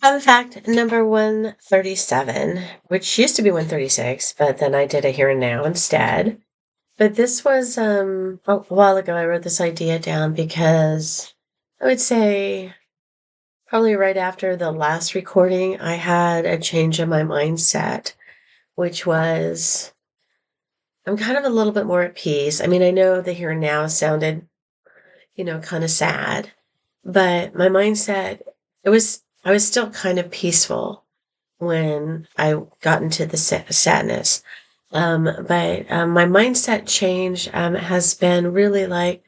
Fun fact number 137, which used to be 136, but then I did a here and now instead. But this was a while ago. I wrote this idea down because I would say probably right after the last recording, I had a change in my mindset, which was I'm kind of a little bit more at peace. I mean, I know the here and now sounded, kind of sad, but my mindset, I was still kind of peaceful when I got into the sadness. But my mindset change has been really like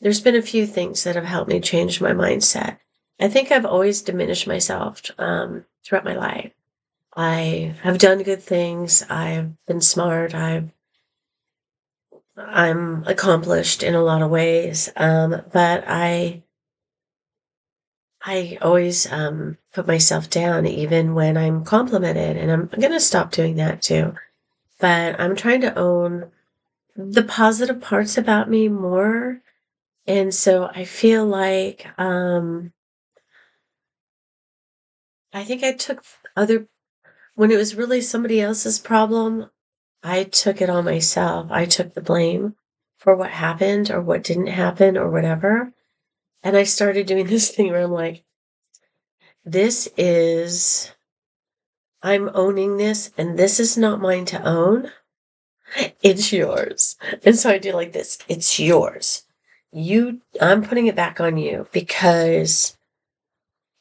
there's been a few things that have helped me change my mindset. I think I've always diminished myself throughout my life. I have done good things. I've been smart. I'm accomplished in a lot of ways. But I always put myself down even when I'm complimented, and I'm going to stop doing that too. But I'm trying to own the positive parts about me more. And so I feel like I think I took other when it was really somebody else's problem, I took it on myself. I took the blame for what happened or what didn't happen or whatever. And I started doing this thing where I'm like, this is I'm owning this and this is not mine to own. It's yours. And so I do like this. It's yours. I'm putting it back on you because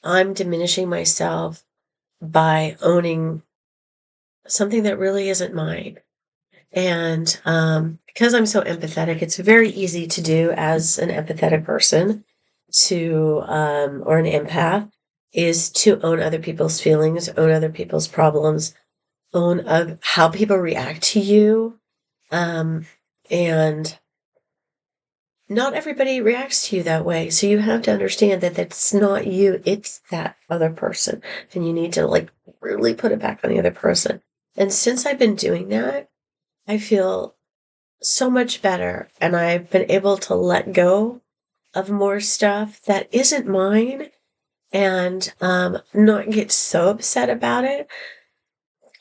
I'm diminishing myself by owning something that really isn't mine. And because I'm so empathetic, it's very easy to do as an empathetic person or an empath, is to own other people's feelings, own other people's problems, own of how people react to you. Um, and not everybody reacts to you that way. So you have to understand that that's not you, it's that other person. And you need to like really put it back on the other person. And since I've been doing that, I feel so much better. And I've been able to let go of more stuff that isn't mine and not get so upset about it.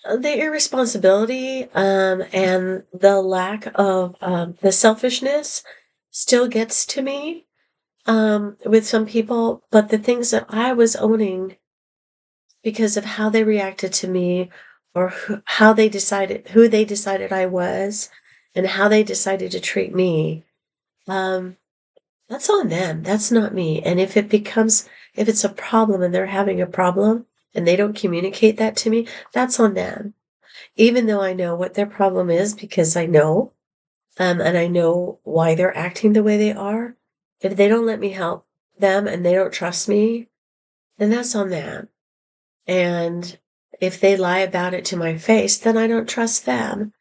The irresponsibility and the lack of the selfishness still gets to me with some people, but the things that I was owning because of how they reacted to me or who they decided I was and how they decided to treat me, um, that's on them. That's not me. And if it's a problem and they're having a problem and they don't communicate that to me, that's on them. Even though I know what their problem is because I know, and I know why they're acting the way they are. If they don't let me help them and they don't trust me, then that's on them. And if they lie about it to my face, then I don't trust them.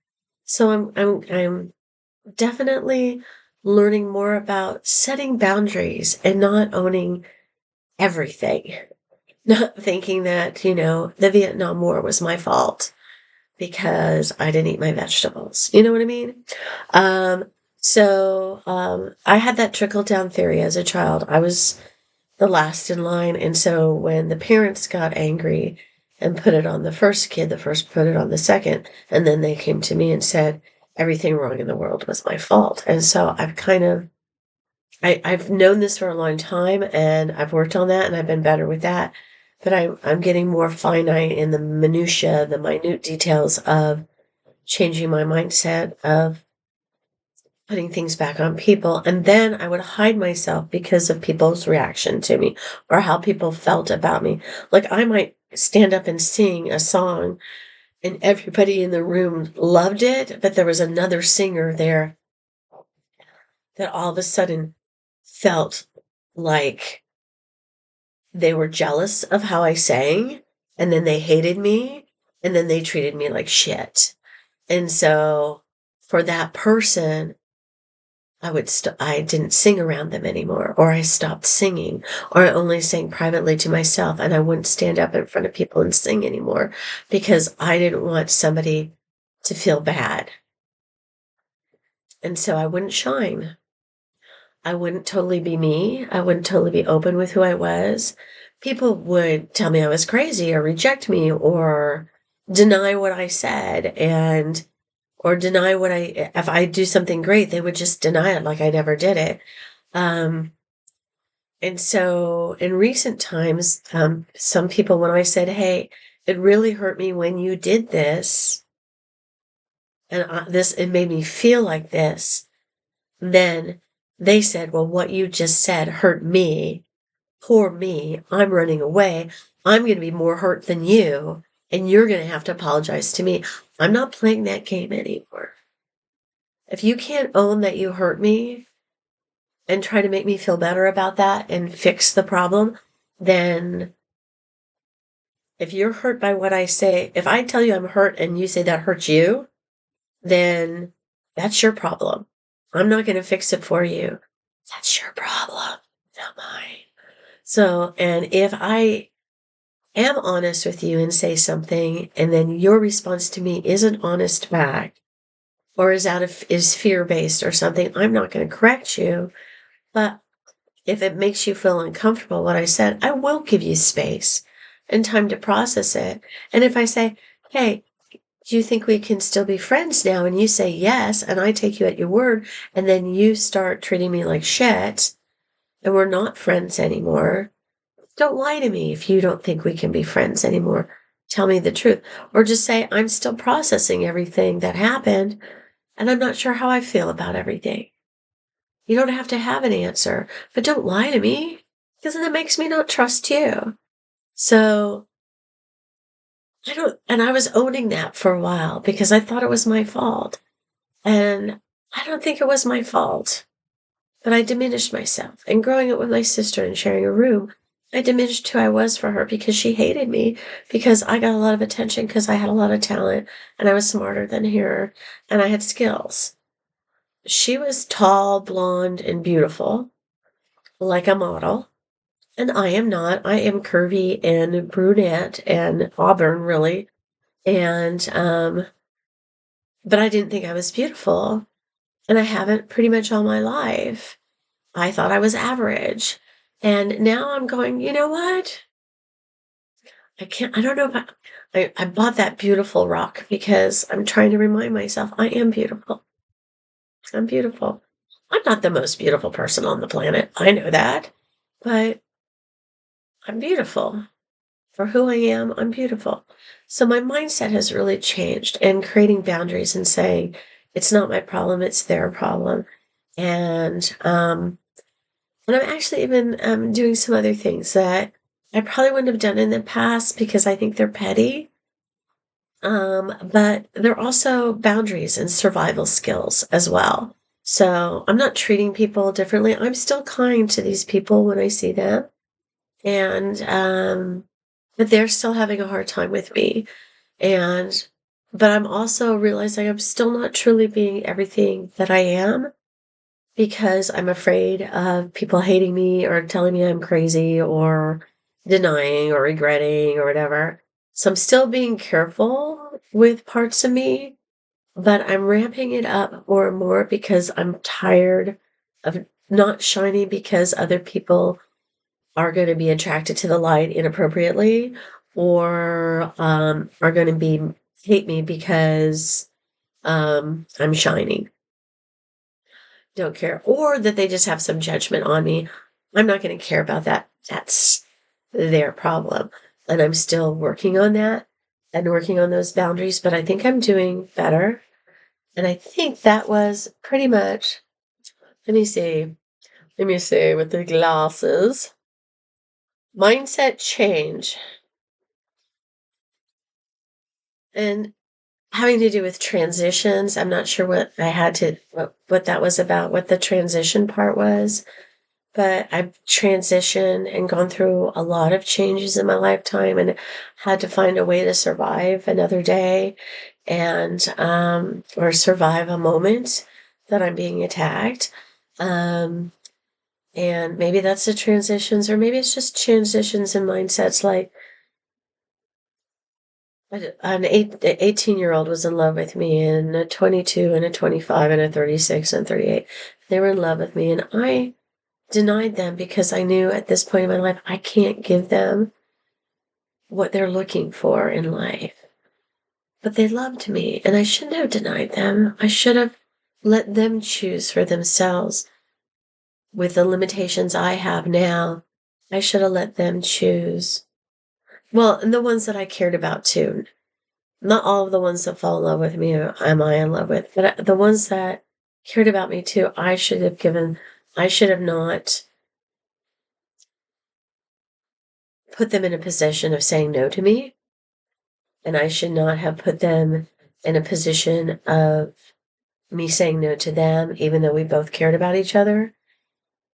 So I'm definitely learning more about setting boundaries and not owning everything. Not thinking that, the Vietnam War was my fault because I didn't eat my vegetables. You know what I mean? Um, so I had that trickle down theory as a child. I was the last in line. And so when the parents got angry and put it on the first kid, the first put it on the second, and then they came to me and said, everything wrong in the world was my fault. And so I've known this for a long time and I've worked on that and I've been better with that. But I'm getting more finite in the minutia, the minute details of changing my mindset of putting things back on people. And then I would hide myself because of people's reaction to me or how people felt about me. Like I might stand up and sing a song and everybody in the room loved it, but there was another singer there that all of a sudden felt like they were jealous of how I sang, and then they hated me, and then they treated me like shit. And so for that person, I didn't sing around them anymore, or I stopped singing, or I only sang privately to myself, and I wouldn't stand up in front of people and sing anymore because I didn't want somebody to feel bad. And so I wouldn't shine. I wouldn't totally be me. I wouldn't totally be open with who I was people would tell me I was crazy or reject me or deny what I said or deny if I do something great, they would just deny it like I never did it. Um, and so in recent times, some people, when I said, hey, it really hurt me when you did this, and it made me feel like this, then they said, well, what you just said hurt me. Poor me. I'm running away. I'm going to be more hurt than you, and you're going to have to apologize to me. I'm not playing that game anymore. If you can't own that you hurt me and try to make me feel better about that and fix the problem, then if you're hurt by what I say, if I tell you I'm hurt and you say that hurts you, then that's your problem. I'm not going to fix it for you. That's your problem, not mine. So, and if I am honest with you and say something, and then your response to me isn't honest back, or is fear-based or something, I'm not going to correct you. But if it makes you feel uncomfortable, what I said, I will give you space and time to process it. And if I say, hey, do you think we can still be friends now? And you say yes, and I take you at your word, and then you start treating me like shit, and we're not friends anymore. Don't lie to me if you don't think we can be friends anymore. Tell me the truth. Or just say, I'm still processing everything that happened, and I'm not sure how I feel about everything. You don't have to have an answer, but don't lie to me, because then it makes me not trust you. So I was owning that for a while because I thought it was my fault. And I don't think it was my fault, but I diminished myself. And growing up with my sister and sharing a room, I diminished who I was for her because she hated me because I got a lot of attention because I had a lot of talent and I was smarter than her and I had skills. She was tall, blonde, and beautiful, like a model. And I am not. I am curvy and brunette and auburn, really. And, but I didn't think I was beautiful. And I haven't pretty much all my life. I thought I was average. And now I'm going, you know what? I don't know if I bought that beautiful rock because I'm trying to remind myself I am beautiful. I'm beautiful. I'm not the most beautiful person on the planet. I know that. But I'm beautiful. For who I am, I'm beautiful. So my mindset has really changed and creating boundaries and saying, it's not my problem, it's their problem. And I'm actually even doing some other things that I probably wouldn't have done in the past because I think they're petty. But they're also boundaries and survival skills as well. So I'm not treating people differently. I'm still kind to these people when I see them. And, but they're still having a hard time with me. But I'm also realizing I'm still not truly being everything that I am because I'm afraid of people hating me or telling me I'm crazy or denying or regretting or whatever. So I'm still being careful with parts of me, but I'm ramping it up more and more because I'm tired of not shining because other people are going to be attracted to the light inappropriately or are going to hate me because I'm shining. Don't care. Or that they just have some judgment on me. I'm not going to care about that. That's their problem. And I'm still working on that and working on those boundaries, but I think I'm doing better. And I think that was pretty much, let me see with the glasses. Mindset change. And having to do with transitions. I'm not sure what that was about, what the transition part was. But I've transitioned and gone through a lot of changes in my lifetime and had to find a way to survive another day and, or survive a moment that I'm being attacked. And maybe that's the transitions, or maybe it's just transitions in mindsets. Like an 18-year-old was in love with me, and a 22 and a 25 and a 36 and 38. They were in love with me, and I denied them because I knew at this point in my life, I can't give them what they're looking for in life. But they loved me, and I shouldn't have denied them. I should have let them choose for themselves. With the limitations I have now, I should have let them choose. Well, and the ones that I cared about too. Not all of the ones that fall in love with me am I in love with, but the ones that cared about me too, I should have not put them in a position of saying no to me. And I should not have put them in a position of me saying no to them, even though we both cared about each other,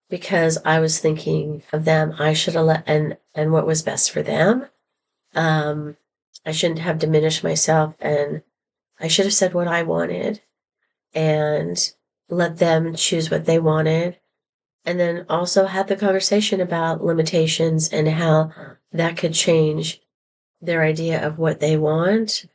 because I was thinking of them. I should have and what was best for them. I shouldn't have diminished myself, and I should have said what I wanted and let them choose what they wanted. And then also had the conversation about limitations and how that could change their idea of what they want.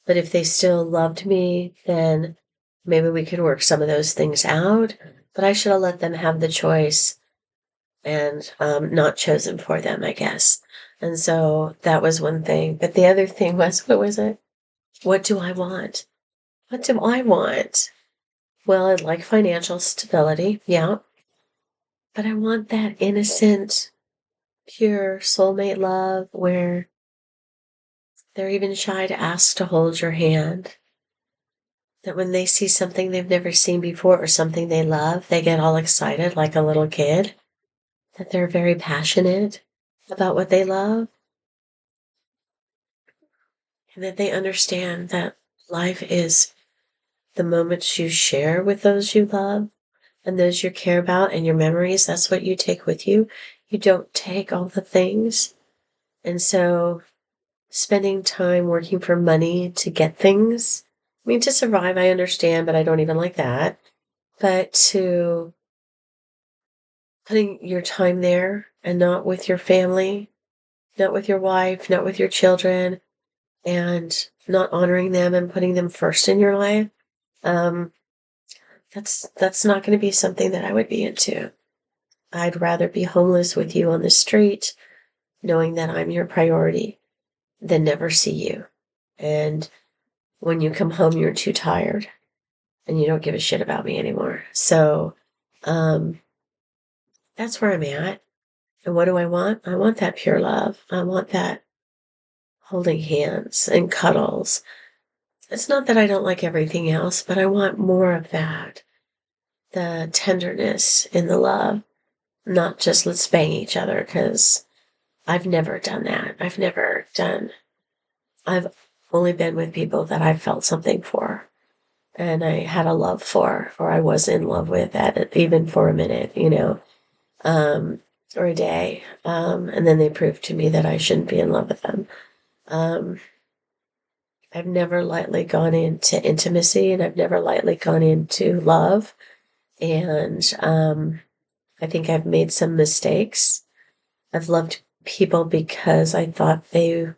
But if they still loved me, then maybe we could work some of those things out. But I should have let them have the choice and not chosen for them, I guess. And so that was one thing. But the other thing was, what was it? What do I want? What do I want? Well, I'd like financial stability, yeah. But I want that innocent, pure soulmate love where they're even shy to ask to hold your hand. That when they see something they've never seen before or something they love, they get all excited like a little kid. That they're very passionate about what they love. And that they understand that life is the moments you share with those you love and those you care about and your memories. That's what you take with you. You don't take all the things. And so spending time working for money to get things, I mean, to survive, I understand, but I don't even like that. But to putting your time there and not with your family, not with your wife, not with your children, and not honoring them and putting them first in your life, um, that's not going to be something that I would be into. I'd rather be homeless with you on the street, knowing that I'm your priority, than never see you. And when you come home, you're too tired and you don't give a shit about me anymore. So, that's where I'm at. And what do I want? I want that pure love. I want that holding hands and cuddles. It's not that I don't like everything else, but I want more of that. The tenderness in the love, not just let's bang each other, because I've never done that. I've only been with people that I felt something for and I had a love for, or I was in love with even for a minute, or a day. And then they proved to me that I shouldn't be in love with them. I've never lightly gone into intimacy and I've never lightly gone into love. And I think I've made some mistakes. I've loved people because I thought they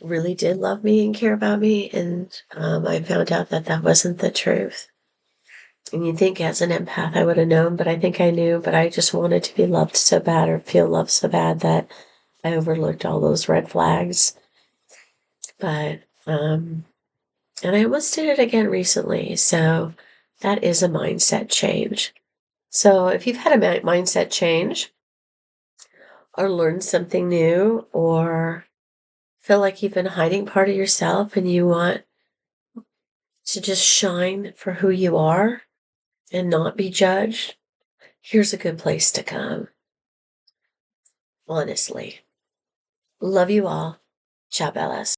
really did love me and care about me. And I found out that that wasn't the truth. And you think as an empath I would have known, but I think I knew, but I just wanted to be loved so bad or feel loved so bad that I overlooked all those red flags. But, and I almost did it again recently. So that is a mindset change. So if you've had a mindset change or learned something new or feel like you've been hiding part of yourself and you want to just shine for who you are and not be judged, here's a good place to come. Honestly. Love you all. Ciao, Bellas.